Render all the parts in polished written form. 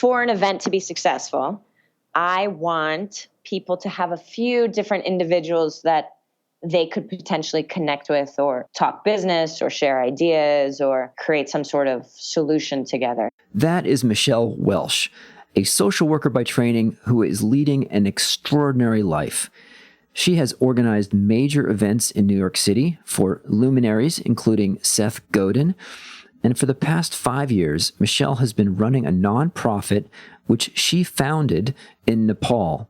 for an event to be successful, I want people to have a few different individuals that they could potentially connect with or talk business or share ideas or create some sort of solution together. That is Michelle Welsch, a social worker by training who is leading an extraordinary life. She has organized major events in New York City for luminaries, including Seth Godin. And for the past 5 years, Michelle has been running a nonprofit which she founded in Nepal.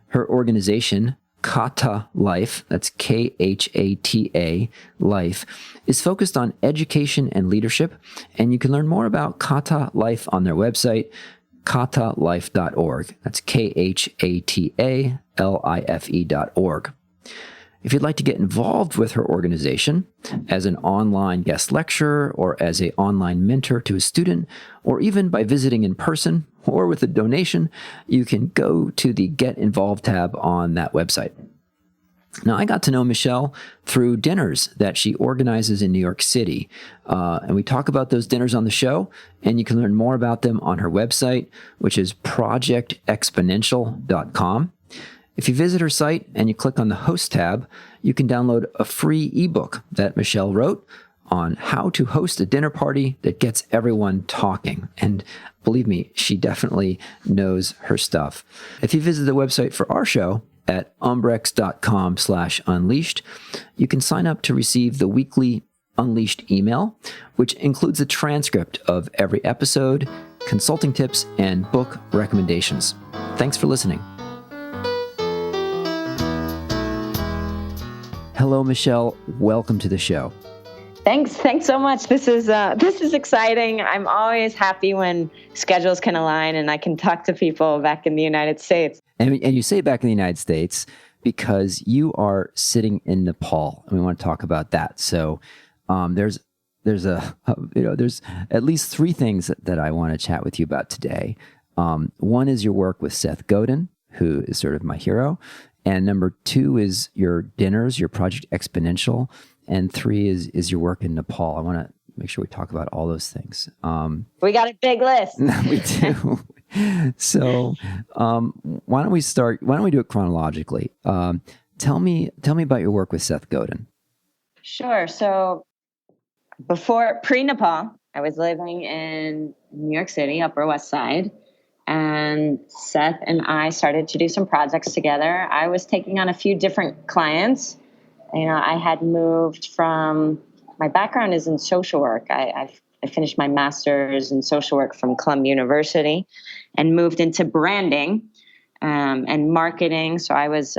Her organization, Kata Life, that's Khata Life, is focused on education and leadership. And you can learn more about Kata Life on their website, katalife.org. That's KHATALIFE.org. If you'd like to get involved with her organization as an online guest lecturer or as an online mentor to a student, or even by visiting in person or with a donation, you can go to the Get Involved tab on that website. Now, I got to know Michelle through dinners that she organizes in New York City. And we talk about those dinners on the show, and you can learn more about them on her website, which is projectexponential.com. If you visit her site and you click on the host tab, you can download a free ebook that Michelle wrote on how to host a dinner party that gets everyone talking. And believe me, she definitely knows her stuff. If you visit the website for our show at umbrex.com/unleashed, you can sign up to receive the weekly Unleashed email, which includes a transcript of every episode, consulting tips, and book recommendations. Thanks for listening. Hello, Michelle. Welcome to the show. Thanks so much. This is exciting. I'm always happy when schedules can align and I can talk to people back in the United States. And you say back in the United States because you are sitting in Nepal, and we want to talk about that. So there's at least three things that I want to chat with you about today. One is your work with Seth Godin, who is sort of my hero. And number two is your dinners, your Project Exponential. And three is your work in Nepal. I want to make sure we talk about all those things. We got a big list. We do. So why don't we start? Why don't we do it chronologically? Tell me about your work with Seth Godin. Sure. So pre-Nepal, I was living in New York City, Upper West Side. And Seth and I started to do some projects together. I was taking on a few different clients. I had moved from, my background is in social work. I finished my master's in social work from Columbia University and moved into branding and marketing. So I was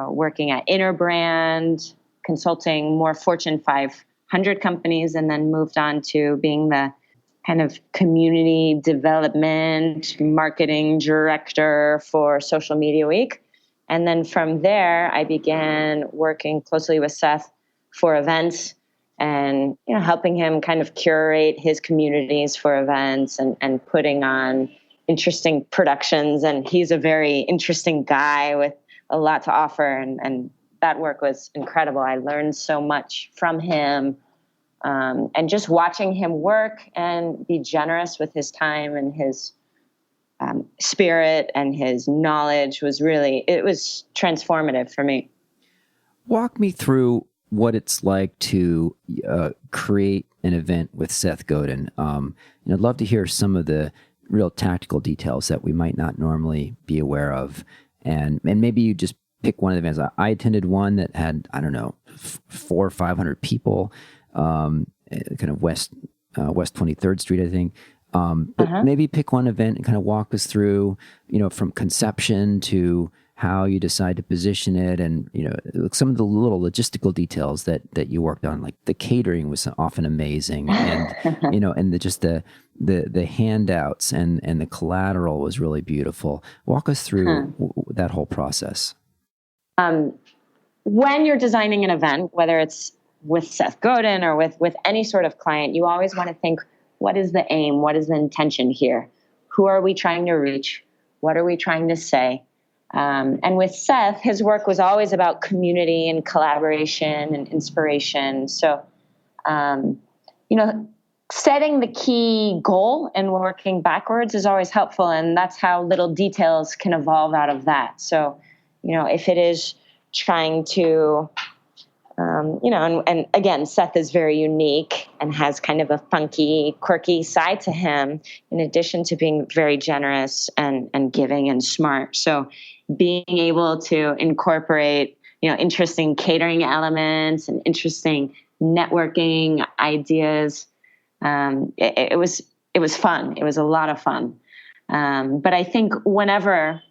working at Interbrand, consulting more Fortune 500 companies, and then moved on to being the kind of community development marketing director for Social Media Week. And then from there, I began working closely with Seth for events and, helping him kind of curate his communities for events and putting on interesting productions. And he's a very interesting guy with a lot to offer. And that work was incredible. I learned so much from him. And just watching him work and be generous with his time and his spirit and his knowledge was transformative for me. Walk me through what it's like to create an event with Seth Godin. And I'd love to hear some of the real tactical details that we might not normally be aware of. And maybe you just pick one of the events. I attended one that had, 400 or 500 people. Kind of West 23rd Street, I think. But maybe pick one event and kind of walk us through, from conception to how you decide to position it, and some of the little logistical details that you worked on. Like the catering was often amazing, and and the handouts and the collateral was really beautiful. Walk us through that whole process. When you're designing an event, whether it's with Seth Godin or with any sort of client, you always want to think, what is the aim? What is the intention here? Who are we trying to reach? What are we trying to say? And with Seth, his work was always about community and collaboration and inspiration. So, setting the key goal and working backwards is always helpful. And that's how little details can evolve out of that. So, if it is trying to, and again, Seth is very unique and has kind of a funky, quirky side to him, in addition to being very generous and giving and smart. So being able to incorporate, interesting catering elements and interesting networking ideas, it was fun. It was a lot of fun. But I think whether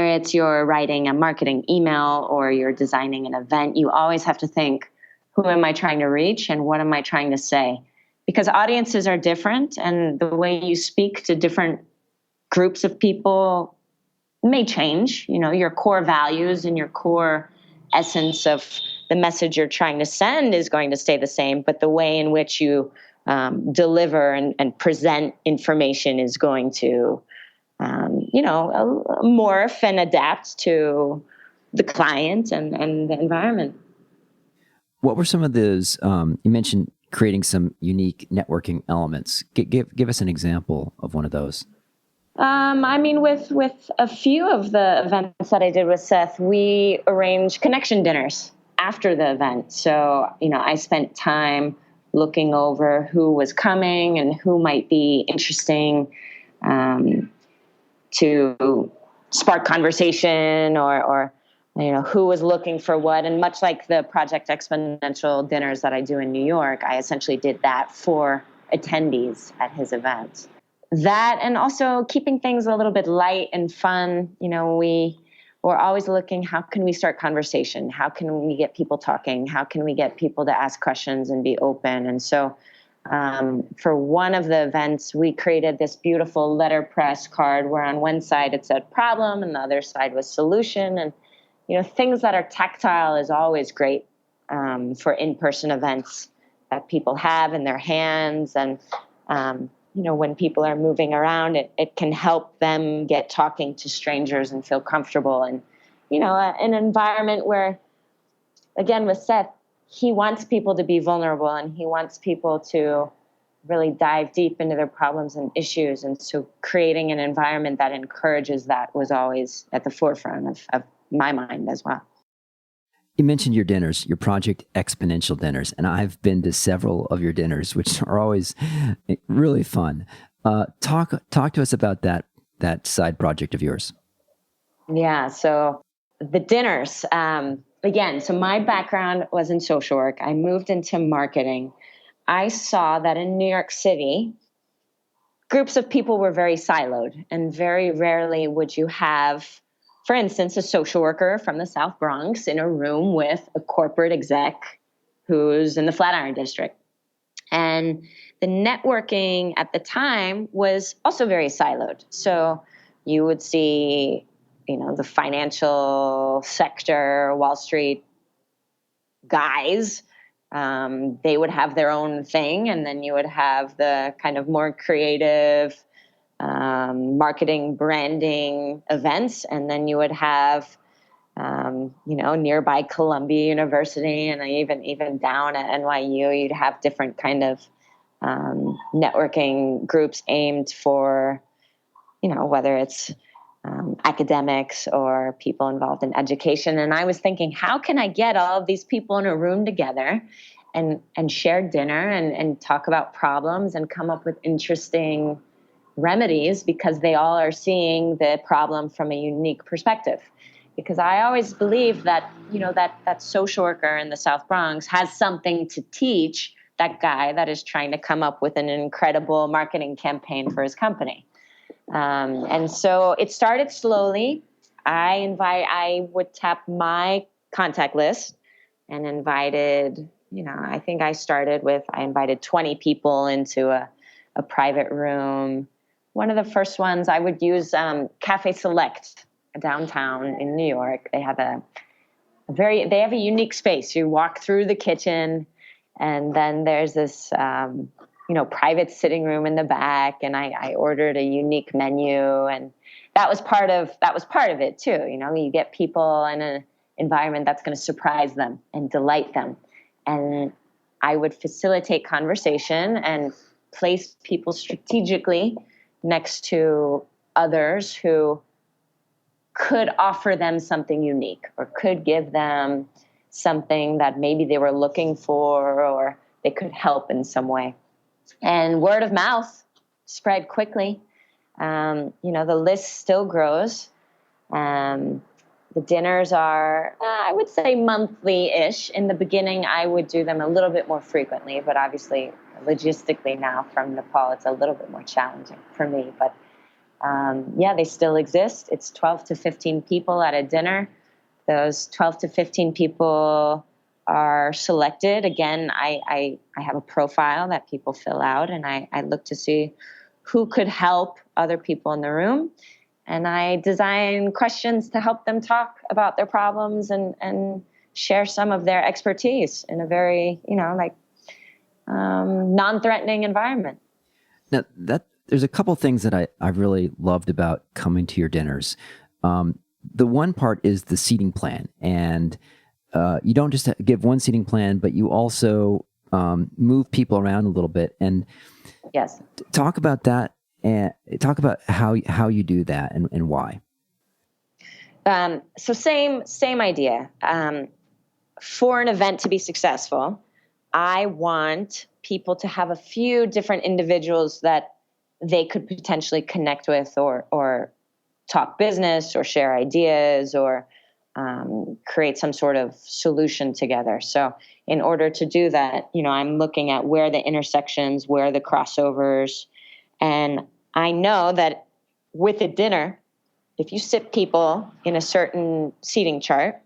it's you're writing a marketing email or you're designing an event, you always have to think, who am I trying to reach and what am I trying to say? Because audiences are different, and the way you speak to different groups of people may change. Your core values and your core essence of the message you're trying to send is going to stay the same, but the way in which you deliver and present information is going to morph and adapt to the client and the environment. What were some of those? You mentioned creating some unique networking elements. Give us an example of one of those. With a few of the events that I did with Seth, we arranged connection dinners after the event. So, I spent time looking over who was coming and who might be interesting to spark conversation or who was looking for what. And much like the Project Exponential dinners that I do in New York, I essentially did that for attendees at his event. That, and also keeping things a little bit light and fun. We're always looking, how can we start conversation? How can we get people talking? How can we get people to ask questions and be open? And so for one of the events, we created this beautiful letterpress card where on one side it said problem and the other side was solution. And, things that are tactile is always great for in-person events that people have in their hands. And, when people are moving around, it can help them get talking to strangers and feel comfortable. And, an environment where, again, with Seth, he wants people to be vulnerable and he wants people to really dive deep into their problems and issues. And so creating an environment that encourages that was always at the forefront of my mind as well. You mentioned your dinners, your Project Exponential dinners, and I've been to several of your dinners, which are always really fun. Talk to us about that side project of yours. Yeah, so the dinners, again, so my background was in social work. I moved into marketing. I saw that in New York City, groups of people were very siloed, and very rarely would you have, for instance, a social worker from the South Bronx in a room with a corporate exec who's in the Flatiron District. And the networking at the time was also very siloed. So you would see, the financial sector, Wall Street guys, they would have their own thing. And then you would have the kind of more creative marketing, branding events. And then you would have, nearby Columbia University and even down at NYU, you'd have different kind of networking groups aimed for, whether it's academics or people involved in education. And I was thinking, how can I get all of these people in a room together and share dinner and talk about problems and come up with interesting remedies, because they all are seeing the problem from a unique perspective. Because I always believe that, that social worker in the South Bronx has something to teach that guy that is trying to come up with an incredible marketing campaign for his company. And so it started slowly. I would tap my contact list and invited, I think I invited 20 people into a private room. One of the first ones I would use Cafe Select downtown in New York. They have they have a unique space. You walk through the kitchen, and then there's this private sitting room in the back. And I ordered a unique menu, and that was part of it too. You get people in an environment that's going to surprise them and delight them. And I would facilitate conversation and place people strategically next to others who could offer them something unique or could give them something that maybe they were looking for, or they could help in some way. And word of mouth spread quickly. The list still grows. The dinners are, I would say, monthly-ish. In the beginning, I would do them a little bit more frequently, but obviously, logistically now from Nepal, it's a little bit more challenging for me. But they still exist. It's 12 to 15 people at a dinner. Those 12 to 15 people are selected. Again, I have a profile that people fill out, and I look to see who could help other people in the room. And I design questions to help them talk about their problems and share some of their expertise in a very, non-threatening environment. Now, there's a couple things that I've really loved about coming to your dinners. The one part is the seating plan. And you don't just give one seating plan, but you also move people around a little bit. And yes, talk about that. And talk about how you do that and why. So same idea. For an event to be successful, I want people to have a few different individuals that they could potentially connect with, or talk business, or share ideas, or create some sort of solution together. So in order to do that, I'm looking at where the intersections, where the crossovers. And I know that with a dinner, if you sit people in a certain seating chart,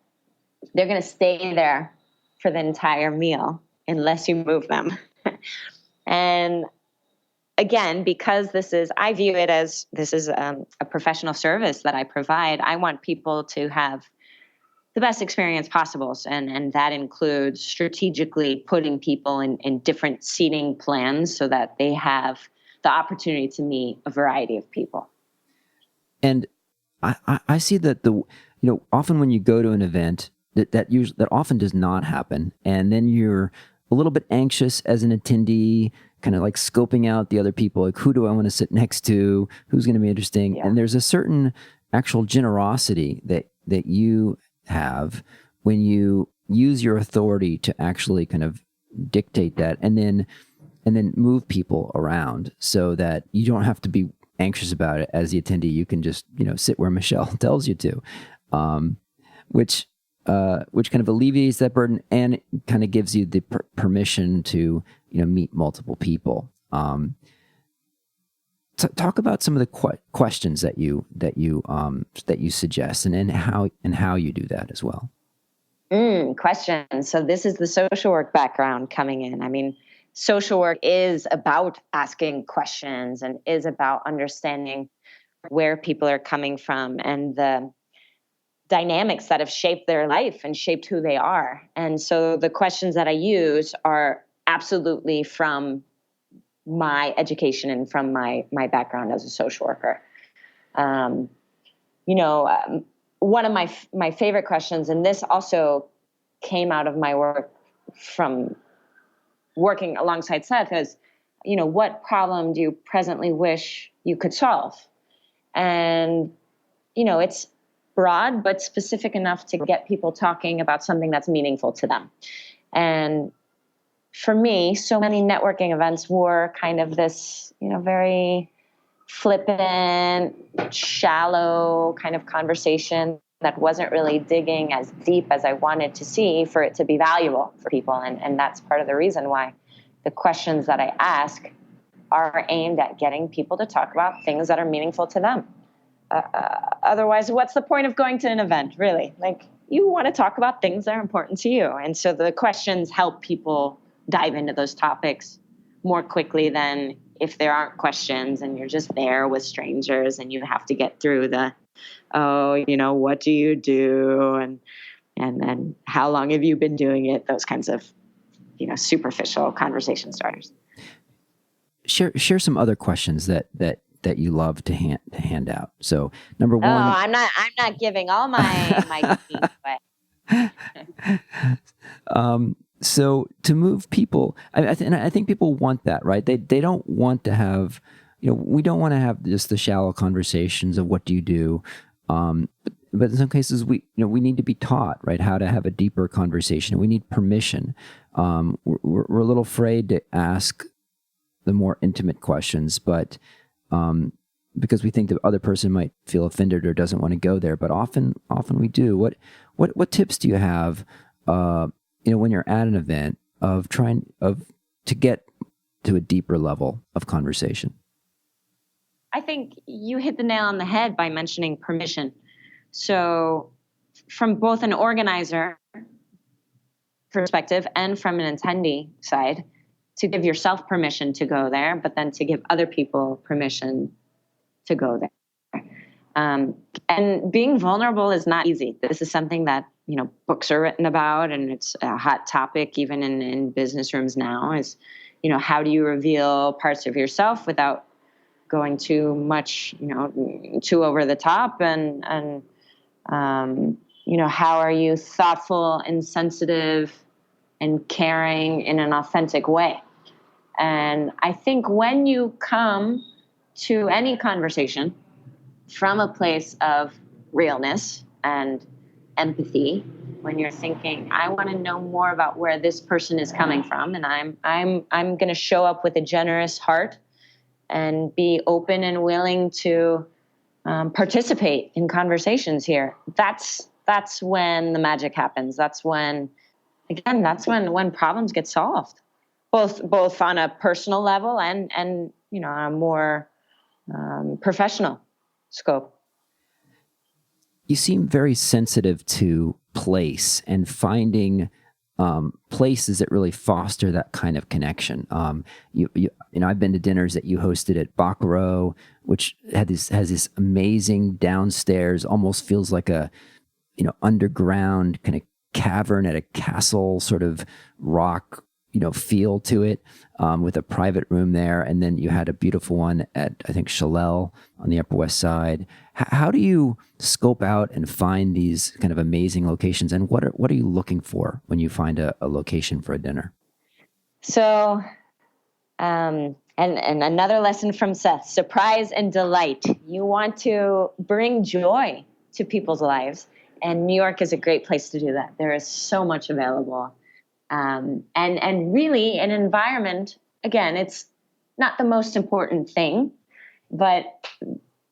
they're going to stay there for the entire meal unless you move them. And again, because I view it as this is a professional service that I provide, I want people to have the best experience possible. And that includes strategically putting people in different seating plans so that they have the opportunity to meet a variety of people. And I see that often when you go to an event that often does not happen. And then you're a little bit anxious as an attendee, kind of like scoping out the other people, like who do I want to sit next to? Who's going to be interesting? Yeah. And there's a certain actual generosity that you have when you use your authority to actually kind of dictate that and then move people around so that you don't have to be anxious about it as the attendee. You can just, sit where Michelle tells you to, which kind of alleviates that burden and kind of gives you the permission to, meet multiple people. Talk about some of the questions that you suggest and how you do that as well. Questions. So this is the social work background coming in. I mean, social work is about asking questions and is about understanding where people are coming from and the dynamics that have shaped their life and shaped who they are. And so the questions that I use are absolutely from my education and from my background as a social worker. One of my favorite questions, and this also came out of my work from working alongside Seth, is, what problem do you presently wish you could solve? And, it's broad, but specific enough to get people talking about something that's meaningful to them. And for me, so many networking events were kind of this, very flippant, shallow kind of conversation that wasn't really digging as deep as I wanted to see for it to be valuable for people. And that's part of the reason why the questions that I ask are aimed at getting people to talk about things that are meaningful to them. Otherwise, what's the point of going to an event, really? Like, you want to talk about things that are important to you. And so the questions help people dive into those topics more quickly than if there aren't questions and you're just there with strangers and you have to get through what do you do? And then how long have you been doing it? Those kinds of, superficial conversation starters. Share some other questions that you love to hand out. So number one. Oh, I'm not giving all my keys away. So to move people, and I think people want that, right? They don't want to have, we don't want to have just the shallow conversations of what do you do, but in some cases we need to be taught, right, how to have a deeper conversation. We need permission. We're a little afraid to ask the more intimate questions, but because we think the other person might feel offended or doesn't want to go there. But often we do. What tips do you have? When you're at an event of to get to a deeper level of conversation? I think you hit the nail on the head by mentioning permission. So from both an organizer perspective and from an attendee side, to give yourself permission to go there, but then to give other people permission to go there. And being vulnerable is not easy. This is something that, books are written about, and it's a hot topic even in business rooms now is, how do you reveal parts of yourself without going too much, too over the top, and how are you thoughtful and sensitive and caring in an authentic way? And I think when you come to any conversation from a place of realness and empathy, when you're thinking, I want to know more about where this person is coming from, and I'm going to show up with a generous heart and be open and willing to participate in conversations here. That's when the magic happens. That's when problems get solved, both on a personal level and on a more professional scope. You seem very sensitive to place and finding places that really foster that kind of connection. I've been to dinners that you hosted at Baccarat, which has this amazing downstairs, almost feels like a underground kind of cavern at a castle sort of rock feel to it, with a private room there. And then you had a beautiful one at, I think, Chalel on the Upper West Side. How do you scope out and find these kind of amazing locations? And what are you looking for when you find a location for a dinner? So, and another lesson from Seth, surprise and delight. You want to bring joy to people's lives. And New York is a great place to do that. There is so much available. And really an environment, again, it's not the most important thing, but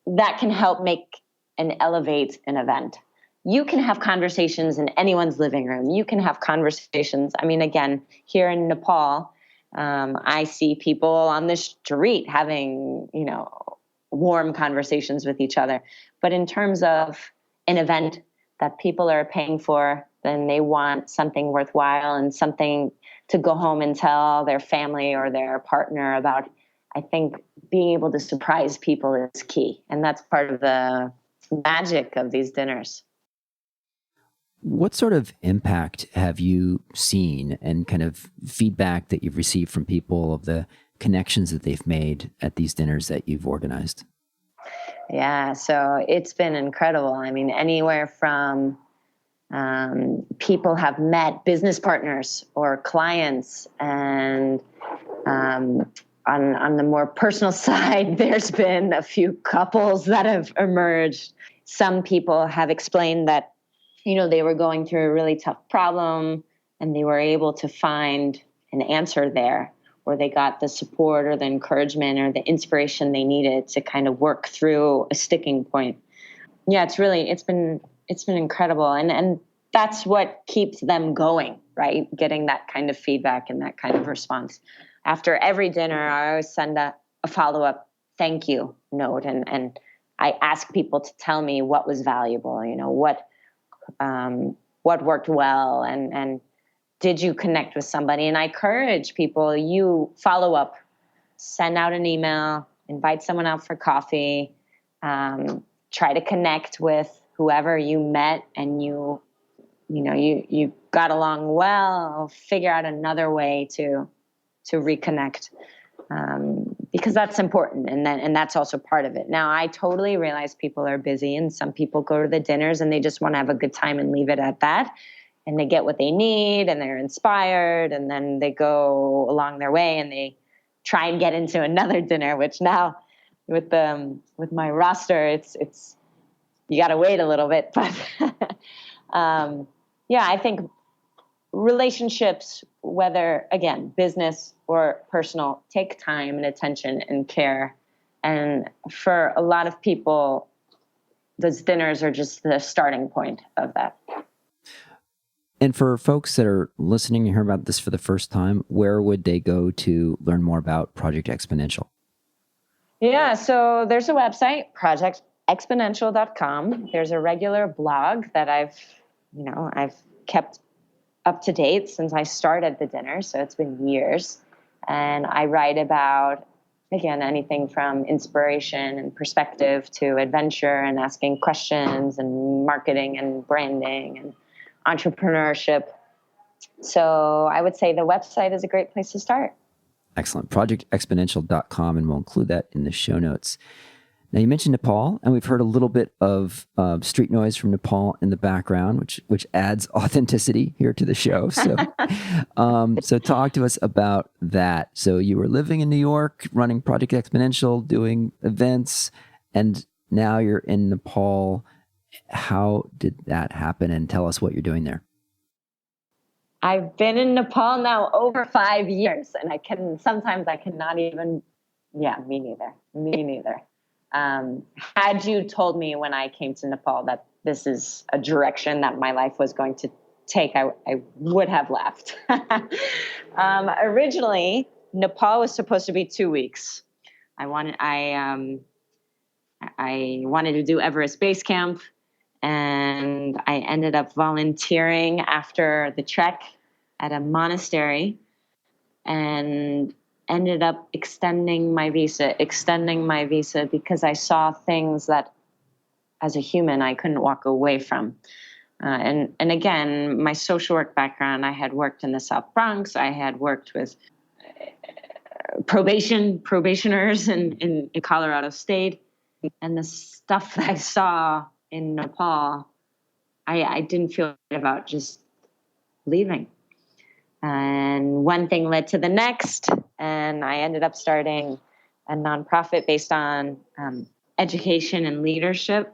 that can help make and elevate an event. You can have conversations in anyone's living room. You can have conversations. I mean, again, here in Nepal, I see people on the street having, warm conversations with each other. But in terms of an event that people are paying for, then they want something worthwhile and something to go home and tell their family or their partner about. I think being able to surprise people is key. And that's part of the magic of these dinners. What sort of impact have you seen and kind of feedback that you've received from people of the connections that they've made at these dinners that you've organized? Yeah, so it's been incredible. I mean, anywhere from people have met business partners or clients, and on the more personal side, there's been a few couples that have emerged. Some people have explained that, they were going through a really tough problem and they were able to find an answer there, or they got the support or the encouragement or the inspiration they needed to kind of work through a sticking point. Yeah, it's been incredible. And that's what keeps them going, right? Getting that kind of feedback and that kind of response. After every dinner, I always send a follow-up thank you note. And I ask people to tell me what was valuable, what worked well, and did you connect with somebody? And I encourage people, you follow up, send out an email, invite someone out for coffee, try to connect with whoever you met and you got along well, figure out another way to reconnect, because that's important, and that's also part of it. Now, I totally realize people are busy, and some people go to the dinners and they just want to have a good time and leave it at that. and they get what they need and they're inspired, and then they go along their way and they try and get into another dinner, which now with my roster, it's you got to wait a little bit. But yeah, I think relationships, whether again business or personal, take time and attention and care. And for a lot of people, those dinners are just the starting point of that. And for folks that are listening and hear about this for the first time, where would they go to learn more about Project Exponential? Yeah, so there's a website, projectexponential.com. There's a regular blog that I've kept up to date since I started the dinner, so it's been years. And I write about, again, anything from inspiration and perspective to adventure and asking questions and marketing and branding and entrepreneurship. So I would say the website is a great place to start. Excellent. Projectexponential.com, and we'll include that in the show notes. Now, you mentioned Nepal, and we've heard a little bit of street noise from Nepal in the background, which adds authenticity here to the show. So, so talk to us about that. So you were living in New York, running Project Exponential, doing events, and now you're in Nepal. How did that happen? And tell us what you're doing there. I've been in Nepal now over 5 years, and sometimes I cannot even, me neither. Had you told me when I came to Nepal that this is a direction that my life was going to take, I would have left. Originally, Nepal was supposed to be 2 weeks. I wanted to do Everest Base Camp, and I ended up volunteering after the trek at a monastery, and ended up extending my visa because I saw things that as a human I couldn't walk away from. And again, my social work background, I had worked in the South Bronx. I had worked with probationers in Colorado State. And the stuff that I saw in Nepal, I didn't feel good about just leaving. And one thing led to the next, and I ended up starting a nonprofit based on education and leadership.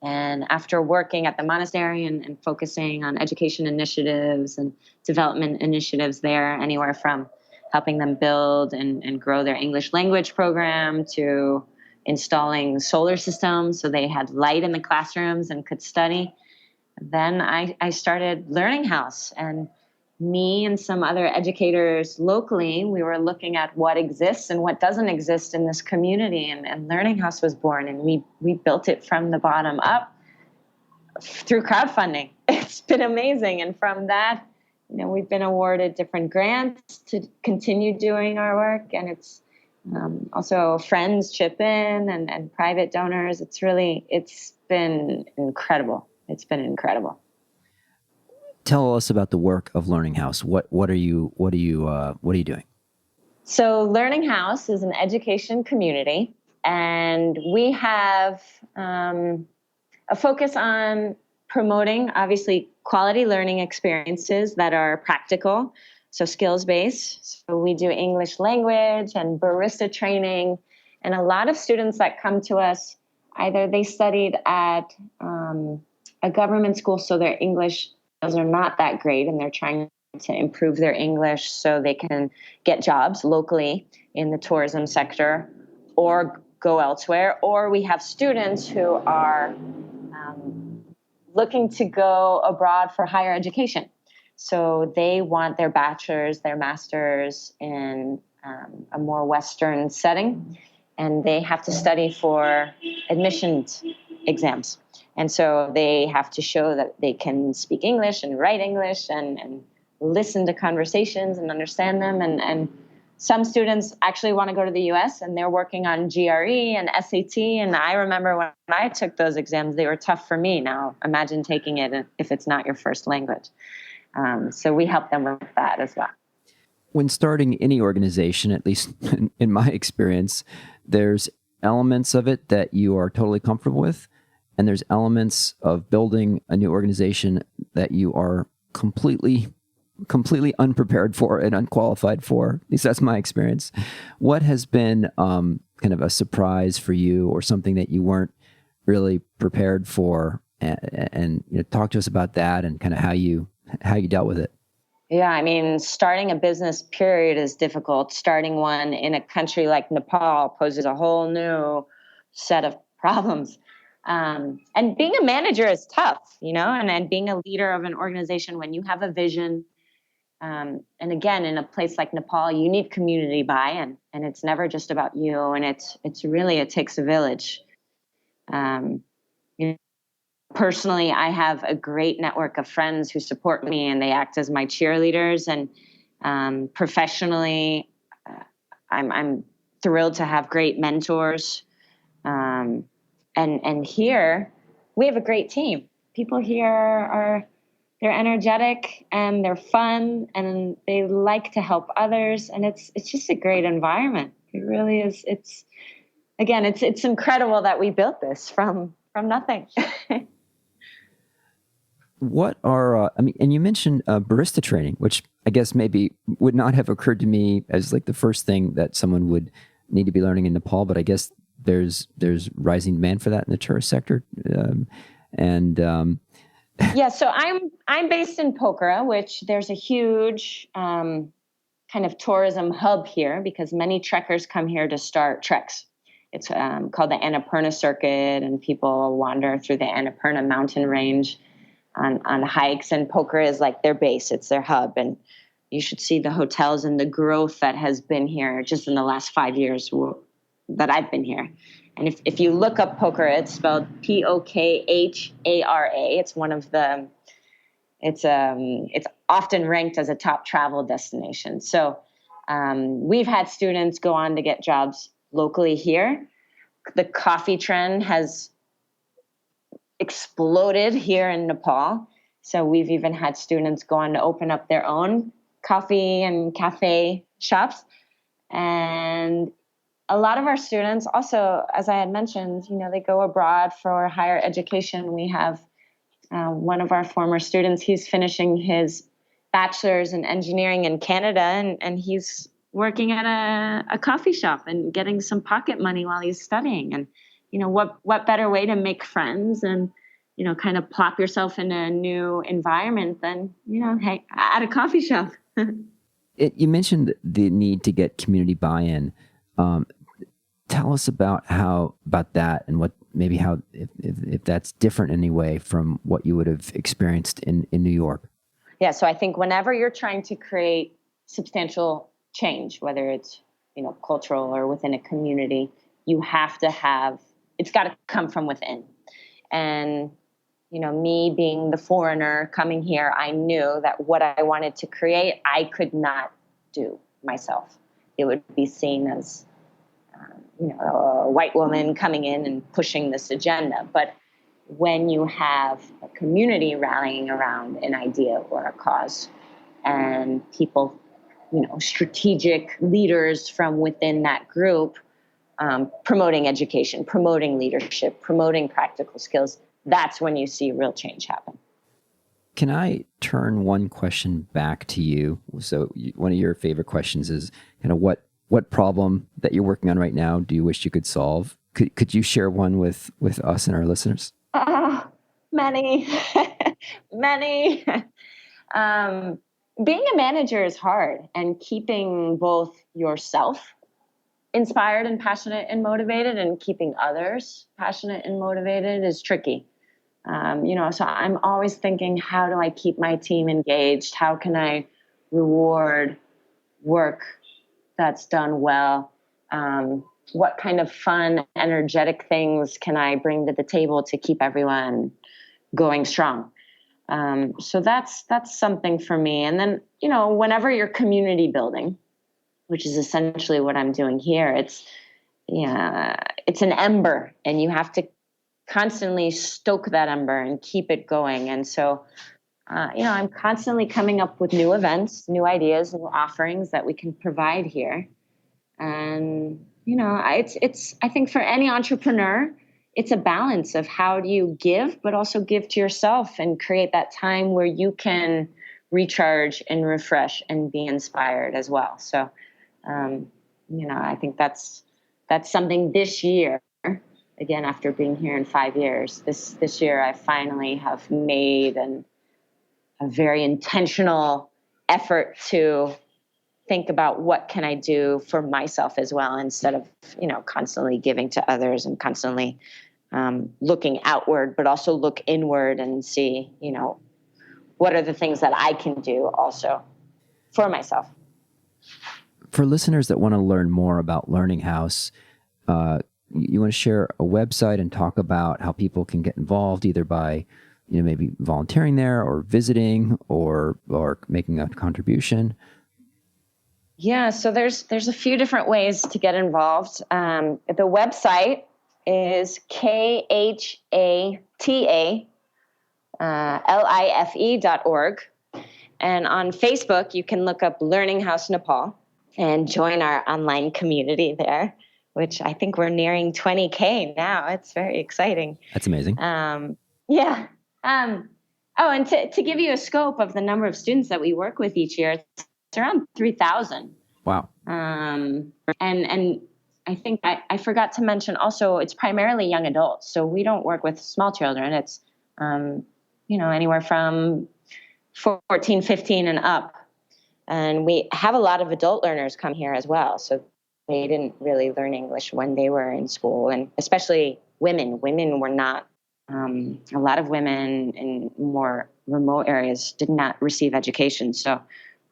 And after working at the monastery and focusing on education initiatives and development initiatives there, anywhere from helping them build and grow their English language program to installing solar systems so they had light in the classrooms and could study, then I started Learning House. And me and some other educators locally, we were looking at what exists and what doesn't exist in this community. And Learning House was born, and we built it from the bottom up through crowdfunding. It's been amazing. And from that, we've been awarded different grants to continue doing our work. And it's also friends chip in and private donors. It's been incredible. It's been incredible. Tell us about the work of Learning House. What are you doing? So Learning House is an education community, and we have a focus on promoting, obviously, quality learning experiences that are practical, so skills-based. So we do English language and barista training, and a lot of students that come to us, either they studied at a government school, so their English skills are not that great, and they're trying to improve their English so they can get jobs locally in the tourism sector or go elsewhere. Or we have students who are looking to go abroad for higher education. So they want their bachelor's, their master's in a more Western setting, and they have to study for admissions exams. And so they have to show that they can speak English and write English and listen to conversations and understand them. And some students actually want to go to the US, and they're working on GRE and SAT. And I remember when I took those exams, they were tough for me. Now, imagine taking it if it's not your first language. So we help them with that as well. When starting any organization, at least in my experience, there's elements of it that you are totally comfortable with, and there's elements of building a new organization that you are completely unprepared for and unqualified for. At least that's my experience. What has been kind of a surprise for you, or something that you weren't really prepared for? And talk to us about that and kind of how you dealt with it. Yeah, I mean, starting a business period is difficult. Starting one in a country like Nepal poses a whole new set of problems. And being a manager is tough, and being a leader of an organization when you have a vision. And again, in a place like Nepal, you need community buy-in, and it's never just about you. And it's really, it takes a village. Um, Personally, I have a great network of friends who support me, and they act as my cheerleaders. And professionally, I'm thrilled to have great mentors. And here we have a great team. People here they're energetic and they're fun and they like to help others, and it's just a great environment. It really is. It's incredible that we built this from nothing. What are, and you mentioned barista training, which I guess maybe would not have occurred to me as like the first thing that someone would need to be learning in Nepal, but I guess there's rising demand for that in the tourist sector. Yeah, so I'm based in Pokhara, which there's a huge kind of tourism hub here because many trekkers come here to start treks. It's called the Annapurna Circuit, and people wander through the Annapurna mountain range on hikes, and Pokhara is like their base. It's their hub, and you should see the hotels and the growth that has been here just in the last 5 years that I've been here. And if you look up Pokhara, it's spelled Pokhara. It's one of the it's often ranked as a top travel destination. So we've had students go on to get jobs locally here. The coffee trend has exploded here in Nepal. So we've even had students go on to open up their own coffee and cafe shops. And a lot of our students also, as I had mentioned, they go abroad for higher education. We have one of our former students, he's finishing his bachelor's in engineering in Canada, and he's working at a coffee shop and getting some pocket money while he's studying. And what better way to make friends and kind of plop yourself in a new environment than hey, at a coffee shop. You mentioned the need to get community buy-in. Tell us about that and what maybe how if that's different in any way from what you would have experienced in New York. Yeah, so I think whenever you're trying to create substantial change, whether it's cultural or within a community, you have to have, it's got to come from within. And me being the foreigner coming here, I knew that what I wanted to create, I could not do myself. It would be seen as a white woman coming in and pushing this agenda. But when you have a community rallying around an idea or a cause, and people, strategic leaders from within that group, promoting education, promoting leadership, promoting practical skills, that's when you see real change happen. Can I turn one question back to you? So one of your favorite questions is kind of what problem that you're working on right now do you wish you could solve? Could you share one with us and our listeners? Many, many. Being a manager is hard, and keeping both yourself inspired and passionate and motivated and keeping others passionate and motivated is tricky. So I'm always thinking, how do I keep my team engaged? How can I reward work that's done well? What kind of fun, energetic things can I bring to the table to keep everyone going strong? So that's something for me. And then, whenever you're community building, which is essentially what I'm doing here, it's an ember, and you have to constantly stoke that ember and keep it going. And so, I'm constantly coming up with new events, new ideas, new offerings that we can provide here. And, it's I think for any entrepreneur, it's a balance of how do you give, but also give to yourself and create that time where you can recharge and refresh and be inspired as well. So, I think that's something this year. Again, after being here in 5 years, this year I finally have made a very intentional effort to think about what can I do for myself as well, instead of constantly giving to others and constantly looking outward, but also look inward and see what are the things that I can do also for myself. For listeners that want to learn more about Learning House, you want to share a website and talk about how people can get involved, either by maybe volunteering there or visiting or making a contribution? Yeah, so there's a few different ways to get involved. The website is KHATALIFE.org. And on Facebook, you can look up Learning House Nepal and join our online community there, which I think we're nearing 20K now. It's very exciting. That's amazing. Yeah. And to give you a scope of the number of students that we work with each year, it's around 3,000. Wow. And I think I forgot to mention also, it's primarily young adults. So we don't work with small children. It's, anywhere from 14, 15 and up. And we have a lot of adult learners come here as well. So they didn't really learn English when they were in school, and especially women. Women were not, a lot of women in more remote areas did not receive education. So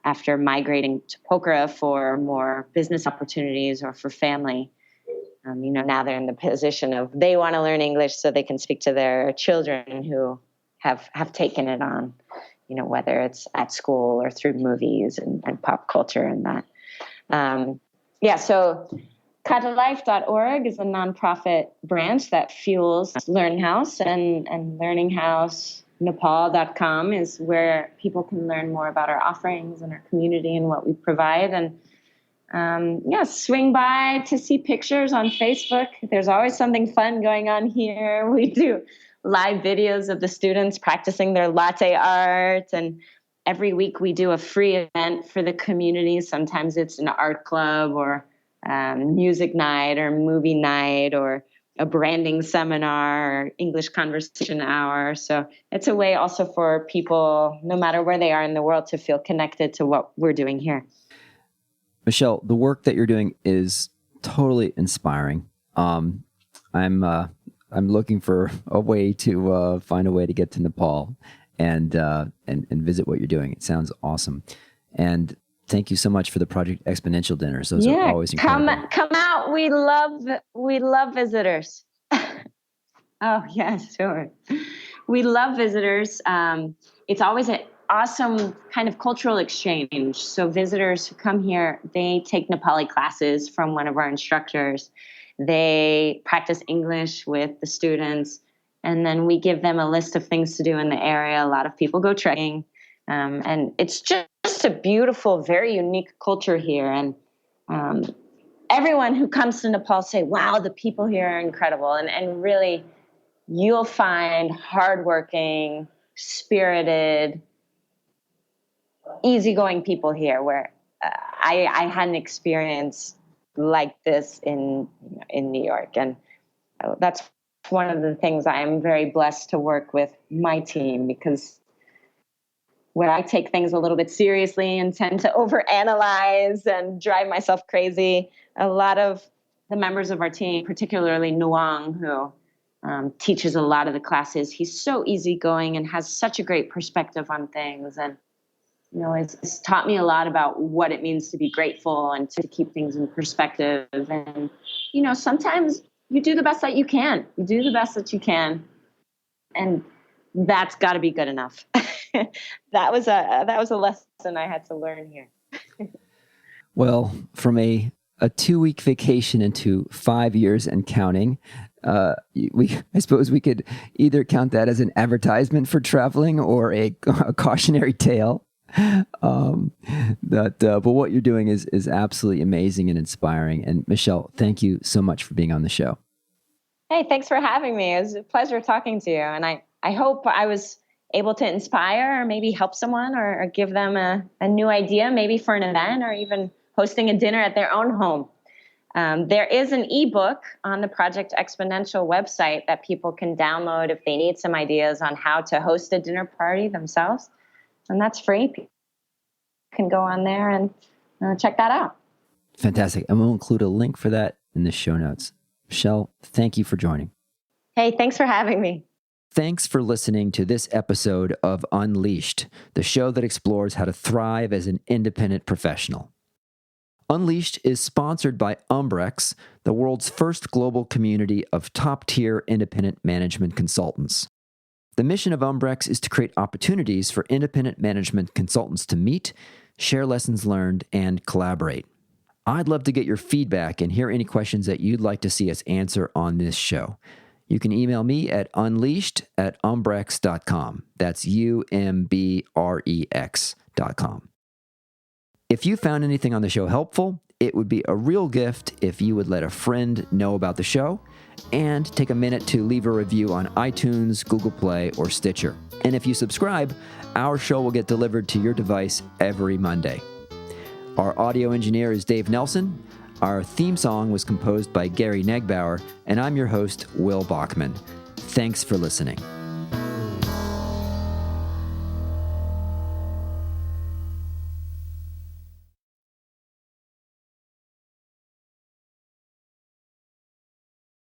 after migrating to Pokhara for more business opportunities or for family, now they're in the position of they want to learn English so they can speak to their children who have taken it on, whether it's at school or through movies and pop culture and that. So KataLife.org is a nonprofit branch that fuels Learning House, and Learning House Nepal.com is where people can learn more about our offerings and our community and what we provide. And swing by to see pictures on Facebook. There's always something fun going on here. We do live videos of the students practicing their latte art, and every week we do a free event for the community. Sometimes it's an art club or music night or movie night or a branding seminar or English conversation hour. So it's a way also for people, no matter where they are in the world, to feel connected to what we're doing here. Michelle, the work that you're doing is totally inspiring. I'm looking for a way to find a way to get to Nepal and visit what you're doing. It sounds awesome. And thank you so much for the Project Exponential dinners. Those are always incredible. Come out. We love visitors. Oh yeah, sure. We love visitors. It's always an awesome kind of cultural exchange. So visitors who come here, they take Nepali classes from one of our instructors. They practice English with the students, and then we give them a list of things to do in the area. A lot of people go trekking, and it's just a beautiful, very unique culture here. And everyone who comes to Nepal say, wow, the people here are incredible. And really, you'll find hardworking, spirited, easygoing people here where I had an experience like this in New York. And that's one of the things I am very blessed to work with my team, because when I take things a little bit seriously and tend to overanalyze and drive myself crazy, a lot of the members of our team, particularly Nuang, who teaches a lot of the classes, he's so easygoing and has such a great perspective on things. And it's taught me a lot about what it means to be grateful and to keep things in perspective. And, sometimes you do the best that you can. You do the best that you can. And that's got to be good enough. That was a lesson I had to learn here. Well, from a 2-week vacation into 5 years and counting, I suppose we could either count that as an advertisement for traveling or a cautionary tale. But what you're doing is absolutely amazing and inspiring. And Michelle, thank you so much for being on the show. Hey, thanks for having me. It was a pleasure talking to you. And I hope I was able to inspire or maybe help someone or give them a new idea, maybe for an event or even hosting a dinner at their own home. There is an ebook on the Project Exponential website that people can download if they need some ideas on how to host a dinner party themselves. And that's free. People can go on there and check that out. Fantastic. And we'll include a link for that in the show notes. Michelle, thank you for joining. Hey, thanks for having me. Thanks for listening to this episode of Unleashed, the show that explores how to thrive as an independent professional. Unleashed is sponsored by Umbrex, the world's first global community of top-tier independent management consultants. The mission of Umbrex is to create opportunities for independent management consultants to meet, share lessons learned, and collaborate. I'd love to get your feedback and hear any questions that you'd like to see us answer on this show. You can email me at unleashed@umbrex.com. That's UMBREX.com. If you found anything on the show helpful, it would be a real gift if you would let a friend know about the show and take a minute to leave a review on iTunes, Google Play, or Stitcher. And if you subscribe, our show will get delivered to your device every Monday. Our audio engineer is Dave Nelson. Our theme song was composed by Gary Negbauer, and I'm your host, Will Bachman. Thanks for listening.